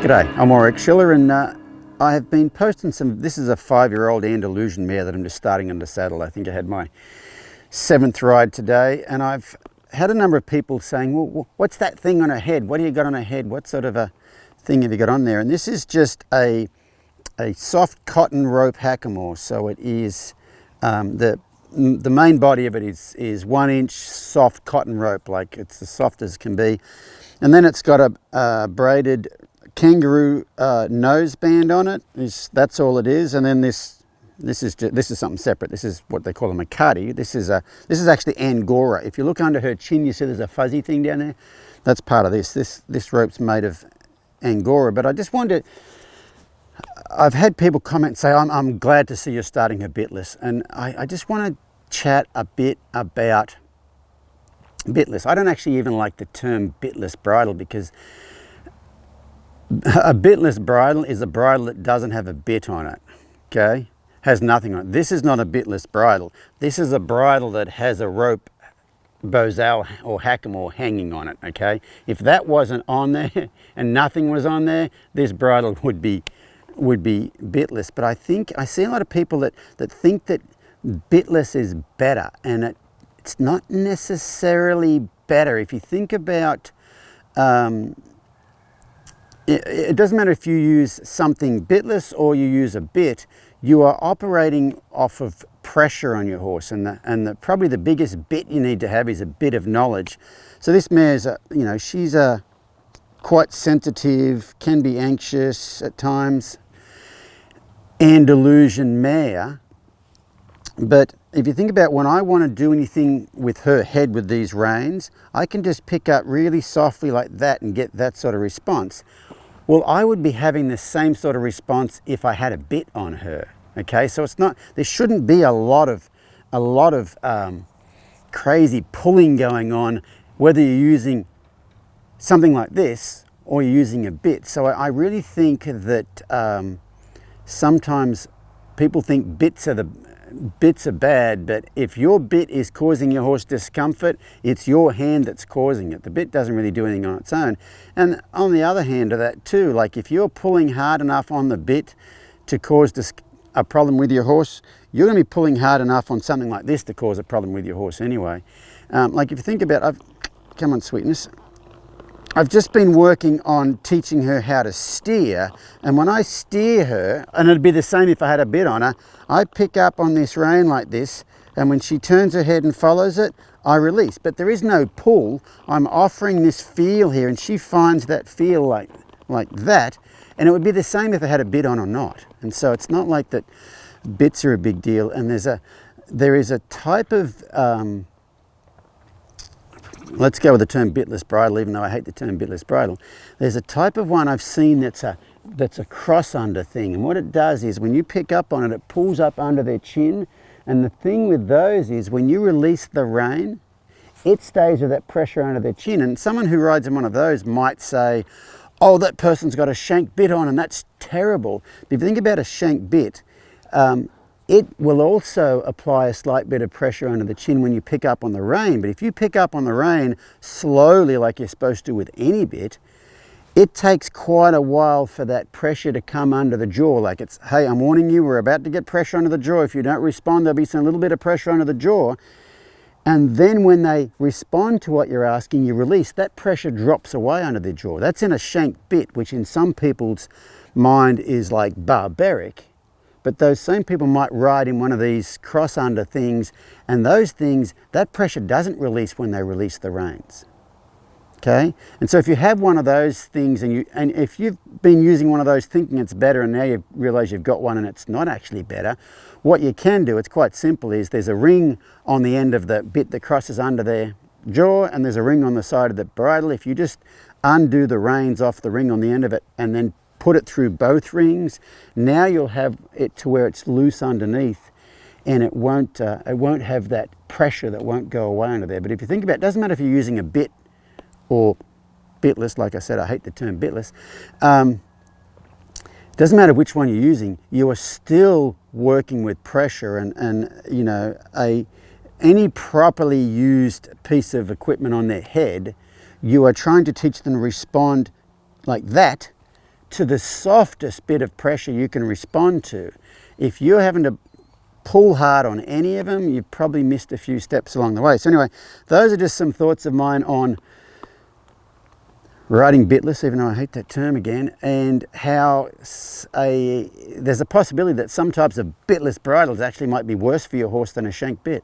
G'day, I'm Warwick Schiller, and I have been posting this is a 5-year-old Andalusian mare that I'm just starting under saddle. I think I had my 7th ride today, and I've had a number of people saying, well, what's that thing on her head? What do you got on her head? What sort of a thing have you got on there? And this is just a soft cotton rope hackamore. So it is, the main body of it is 1-inch soft cotton rope, like it's as soft as can be. And then it's got a braided kangaroo nose band on it. That's all it is. And then this is something separate. This is what they call a Makati. This is actually Angora. If you look under her chin, you see there's a fuzzy thing down there. That's part of this. This rope's made of Angora. But I just wanted to, I've had people comment and say, I'm glad to see you're starting her bitless. And I just want to chat a bit about bitless. I don't actually even like the term bitless bridle, because a bitless bridle is a bridle that doesn't have a bit on it, okay? Has nothing on it. This is not a bitless bridle. This is a bridle that has a rope, bosal or hackamore hanging on it, okay? If that wasn't on there and nothing was on there, this bridle would be bitless. But I see a lot of people that think that bitless is better, and it's not necessarily better. If you think about, it doesn't matter if you use something bitless or you use a bit, you are operating off of pressure on your horse, and probably the biggest bit you need to have is a bit of knowledge. So this mare's, she's quite sensitive, can be anxious at times, Andalusian mare. But if you think about when I want to do anything with her head with these reins, I can just pick up really softly like that and get that sort of response. Well, I would be having the same sort of response if I had a bit on her. Okay, so there shouldn't be a lot of crazy pulling going on, whether you're using something like this or you're using a bit. So I really think that sometimes people think bits are bad, but if your bit is causing your horse discomfort, it's your hand that's causing it. The bit doesn't really do anything on its own. And on the other hand of that too, like if you're pulling hard enough on the bit to cause a problem with your horse, you're going to be pulling hard enough on something like this to cause a problem with your horse anyway. Like if you think about, come on sweetness, I've just been working on teaching her how to steer, and when I steer her, and it'd be the same if I had a bit on her, I pick up on this rein like this, and when she turns her head and follows it, I release. But there is no pull. I'm offering this feel here, and she finds that feel like that, and it would be the same if I had a bit on or not. And so it's not like that bits are a big deal, and there is a type of let's go with the term bitless bridle, even though I hate the term bitless bridle. There's a type of one I've seen that's a cross under thing. And what it does is when you pick up on it, it pulls up under their chin. And the thing with those is when you release the rein, it stays with that pressure under their chin. And someone who rides in one of those might say, oh, that person's got a shank bit on and that's terrible. But if you think about a shank bit, it will also apply a slight bit of pressure under the chin when you pick up on the rein. But if you pick up on the rein slowly like you're supposed to with any bit, it takes quite a while for that pressure to come under the jaw. Like it's, hey, I'm warning you, we're about to get pressure under the jaw. If you don't respond, there'll be some little bit of pressure under the jaw. And then when they respond to what you're asking, you release, that pressure drops away under the jaw. That's in a shank bit, which in some people's mind is like barbaric. But those same people might ride in one of these cross under things, and those things, that pressure doesn't release when they release the reins. Okay? And so if you have one of those things, and if you've been using one of those thinking it's better, and now you realize you've got one and it's not actually better, what you can do, it's quite simple, is there's a ring on the end of the bit that crosses under their jaw, and there's a ring on the side of the bridle. If you just undo the reins off the ring on the end of it and then put it through both rings, now you'll have it to where it's loose underneath, and it won't have that pressure that won't go away under there. But if you think about it, it doesn't matter if you're using a bit or bitless. Like I said, I hate the term bitless. Doesn't matter which one you're using, you are still working with pressure, and any properly used piece of equipment on their head, you are trying to teach them to respond like that, to the softest bit of pressure you can respond to. If you're having to pull hard on any of them, you've probably missed a few steps along the way. So anyway, those are just some thoughts of mine on riding bitless, even though I hate that term again, and how there's a possibility that some types of bitless bridles actually might be worse for your horse than a shank bit.